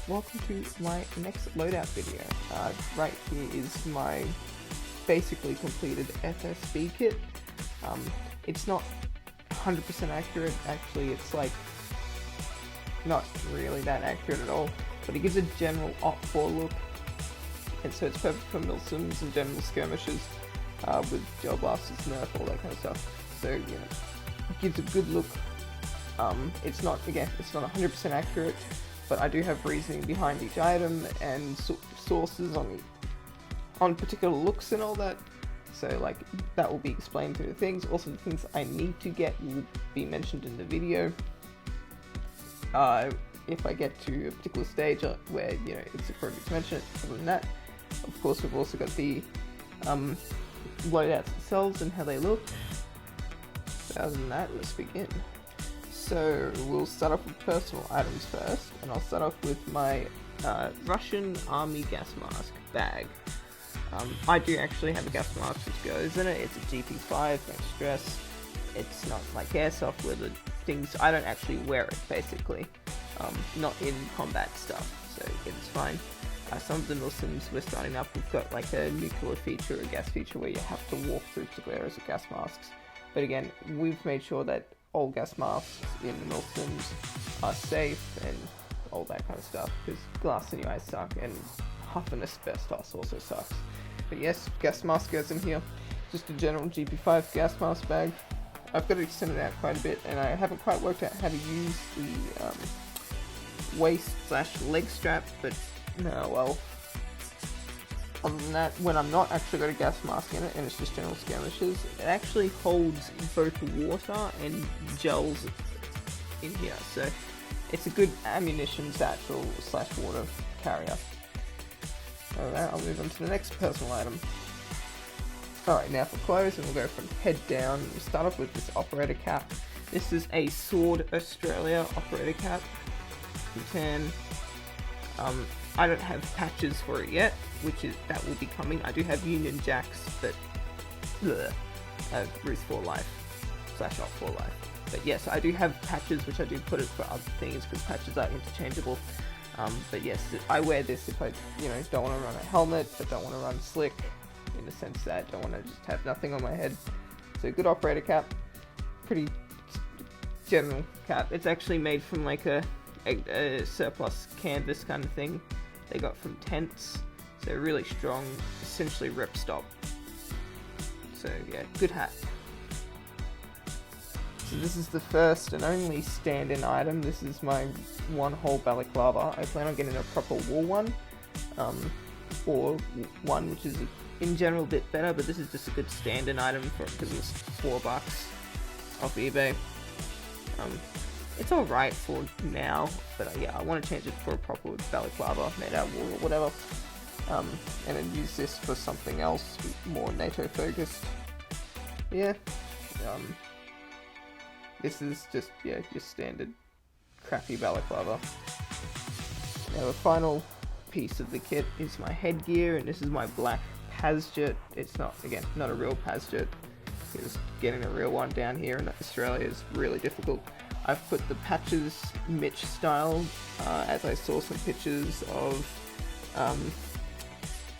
welcome to my next loadout video. Right here is my basically completed FSB kit. It's not 100% accurate, actually it's like not really that accurate at all, but it gives a general OPFOR look, and so it's perfect for milsims and general skirmishes with gel blasters, nerf, all that kind of stuff. So, you know, it gives a good look. It's not 100% accurate, but I do have reasoning behind each item and sources on particular looks and all that. So like that will be explained through the things. Also the things I need to get will be mentioned in the video. If I get to a particular stage where, you know, it's appropriate to mention it. Other than that, of course, we've also got the loadouts themselves and how they look. But other than that, let's begin. So we'll start off with personal items first, and I'll start off with my Russian Army gas mask bag. I do actually have a gas mask which goes in it. It's a GP5, no stress. It's not like airsoft where the things, I don't actually wear it basically. Not in combat stuff, so it's fine. Some of the milsims we're starting up, we've got like a nuclear feature, a gas feature where you have to walk through particular areas of gas masks. But again, we've made sure that all gas masks in the milsims are safe and all that kind of stuff, because glass in your eyes suck and huffing asbestos also sucks. But yes, gas mask goes in here. Just a general GP5 gas mask bag. I've got to extend it out quite a bit, and I haven't quite worked out how to use the waist/leg strap, but no, well. Other than that, when I'm not actually got a gas mask in it, and it's just general skirmishes, it actually holds both water and gels in here, so it's a good ammunition satchel / water carrier. Alright, I'll move on to the next personal item. Alright, now for clothes, and we'll go from head down. We'll start off with this operator cap. This is a Sword Australia operator cap from tan. I don't have patches for it yet, that will be coming. I do have Union Jacks, but Ruth for Life / Op for Life. But yes, I do have patches, which I do put it for other things because patches are interchangeable. But yes, I wear this if I, you know, don't want to run a helmet, but don't want to run slick, in the sense that I don't want to just have nothing on my head. So good operator cap, pretty general cap. It's actually made from like a surplus canvas kind of thing they got from tents. So really strong, essentially ripstop. So yeah, good hat. So this is the first and only stand-in item. This is my one whole balaclava. I plan on getting a proper wool one, or one which is in general a bit better, but this is just a good stand-in item for it because it was $4 off eBay. It's alright for now, but yeah, I want to change it for a proper balaclava made out of wool or whatever, and then use this for something else more NATO focused. Yeah, this is just, yeah, your standard crappy balaclava. Now the final piece of the kit is my headgear, and this is my black Pazjet. It's not, again, not a real Pazjet, because getting a real one down here in Australia is really difficult. I've put the patches Mitch style, as I saw some pictures of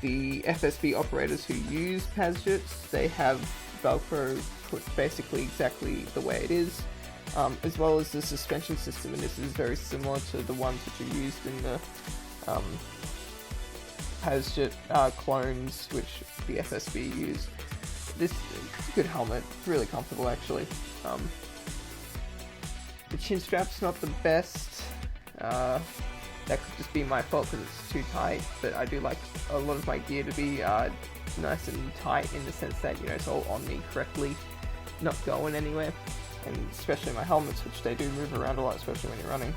the FSB operators who use Pazjets. They have Velcro put basically exactly the way it is, as well as the suspension system, and this is very similar to the ones which are used in the Pazjet clones which the FSB use. This is a good helmet, it's really comfortable actually. The chin strap's not the best. That could just be my fault because it's too tight, but I do like a lot of my gear to be nice and tight in the sense that, you know, it's all on me correctly, not going anywhere, and especially my helmets, which they do move around a lot, especially when you're running.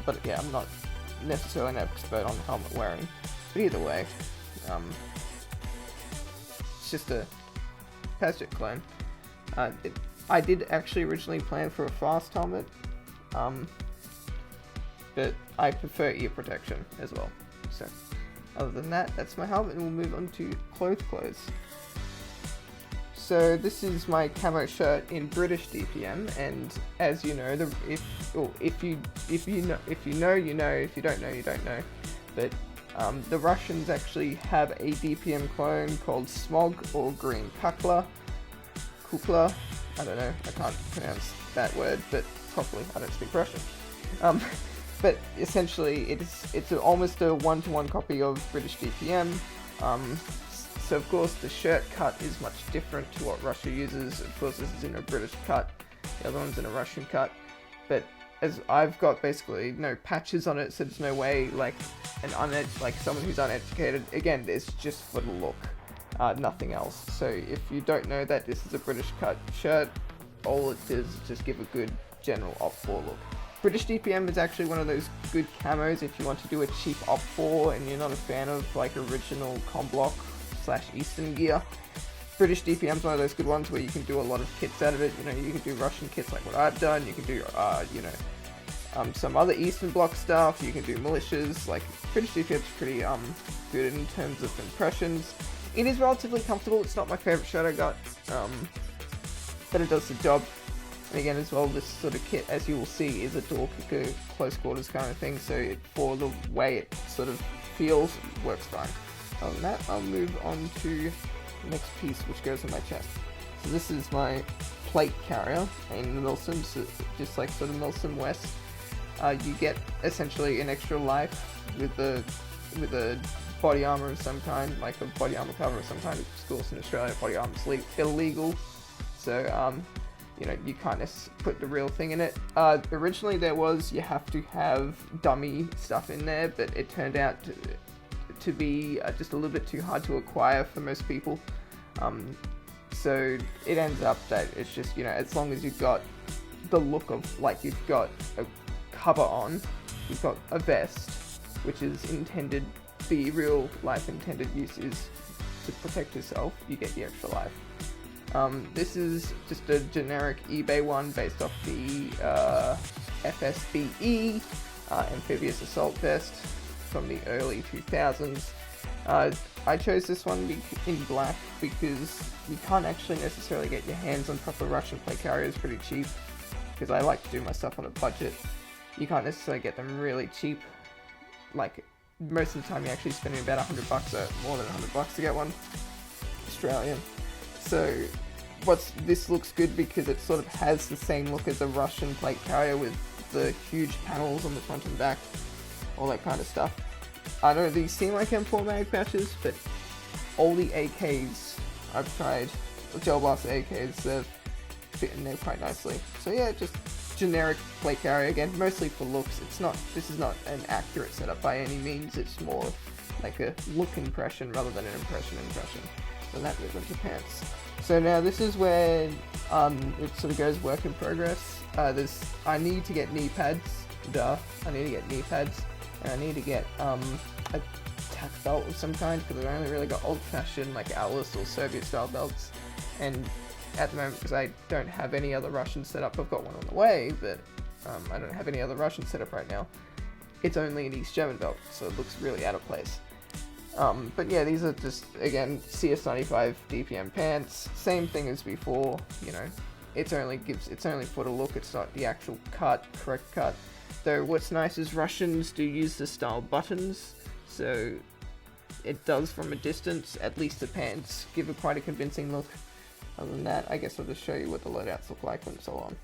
But yeah, I'm not necessarily an expert on helmet wearing, but either way, it's just a Pazjet clone. I did actually originally plan for a fast helmet, but I prefer ear protection as well. So other than that, that's my helmet, and we'll move on to clothes. so this is my camo shirt in British DPM, and as you know, if you know, you know. If you don't know, you don't know. But the Russians actually have a DPM clone called Smog or Green Kukla. I don't know. I can't pronounce that word, but properly. I don't speak Russian. But essentially, it's almost a one-to-one copy of British DPM. So of course the shirt cut is much different to what Russia uses. Of course this is in a British cut, the other one's in a Russian cut. But as I've got basically no patches on it, so there's no way like someone who's uneducated, again, it's just for the look, nothing else. So if you don't know that this is a British cut shirt, all it does is just give a good general OPFOR look. British DPM is actually one of those good camos if you want to do a cheap OPFOR and you're not a fan of like original Comblock / Eastern gear. British DPM is one of those good ones where you can do a lot of kits out of it. You know, you can do Russian kits like what I've done. You can do, some other Eastern Bloc stuff. You can do militias. Like British DPM is pretty good in terms of impressions. It is relatively comfortable. It's not my favorite shirt I got, but it does the job. And again, as well, this sort of kit, as you will see, is a door kicker, close quarters kind of thing. So for the way it sort of feels, it works fine. Other than that, I'll move on to the next piece, which goes on my chest. So this is my plate carrier in Milsim, so just like sort of Milsim West. You get essentially an extra life with a body armor of some kind, like a body armor cover of some kind. Of course, in Australia, body armor is illegal, so you can't put the real thing in it. Originally, you have to have dummy stuff in there, but it turned out to be just a little bit too hard to acquire for most people. So it ends up that it's just, as long as you've got the look of, like, you've got a cover on, you've got a vest, which is intended, the real life intended use is to protect yourself, you get the extra life. This is just a generic eBay one based off the FSB Amphibious Assault Vest from the early 2000s. I chose this one in black because you can't actually necessarily get your hands on proper Russian plate carriers pretty cheap, because I like to do my stuff on a budget. You can't necessarily get them really cheap. Like, most of the time you're actually spending about $100 or more than $100 to get one Australian. So this looks good because it sort of has the same look as a Russian plate carrier with the huge panels on the front and back, all that kind of stuff. I know these seem like M4 mag patches, but all the AKs I've tried, the Gel Blast AKs, they've fit in there quite nicely. So yeah, just generic plate carrier again, mostly for looks. This is not an accurate setup by any means, it's more like a look impression rather than an impression. Then that moves into pants. So now this is where it sort of goes work in progress. I need to get knee pads, I need to get knee pads, and I need to get a tack belt of some kind, because I only really got old-fashioned like Alice or Soviet-style belts, and at the moment, because I don't have any other Russian setup, I've got one on the way, but I don't have any other Russian setup right now. It's only an East German belt, so it looks really out of place. But yeah, these are just, again, CS95 DPM pants, same thing as before, it's only for the look, it's not the actual correct cut. Though what's nice is Russians do use the style buttons, so it does from a distance, at least the pants give it quite a convincing look. Other than that, I guess I'll just show you what the loadouts look like when it's all on.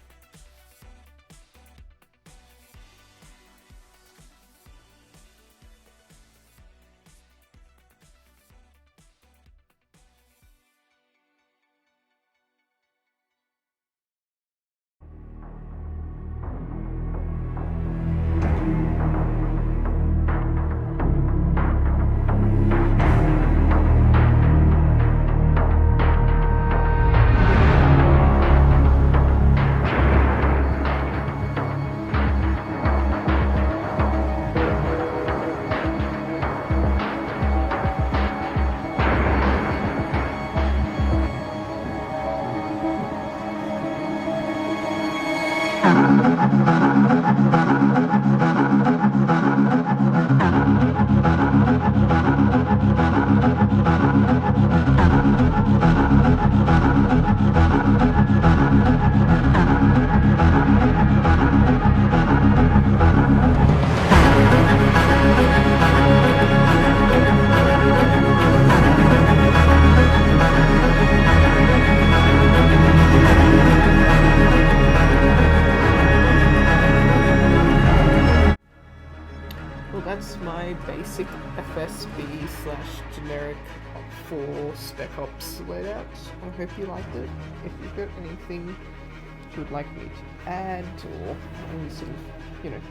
basic FSB / generic for Spec Ops loadout. I hope you liked it. If you've got anything you would like me to add, or any sort of, you know,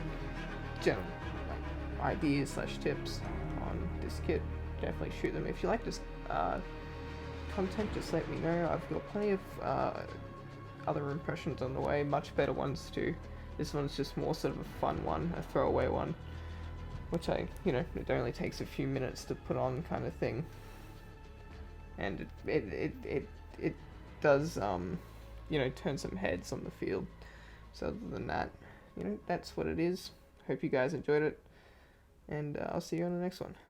general ideas / tips on this kit, definitely shoot them. If you like this content, just let me know. I've got plenty of other impressions on the way, much better ones too. This one's just more sort of a fun one, a throwaway one, which it only takes a few minutes to put on, kind of thing. And it does turn some heads on the field. So other than that, that's what it is. Hope you guys enjoyed it, and I'll see you on the next one.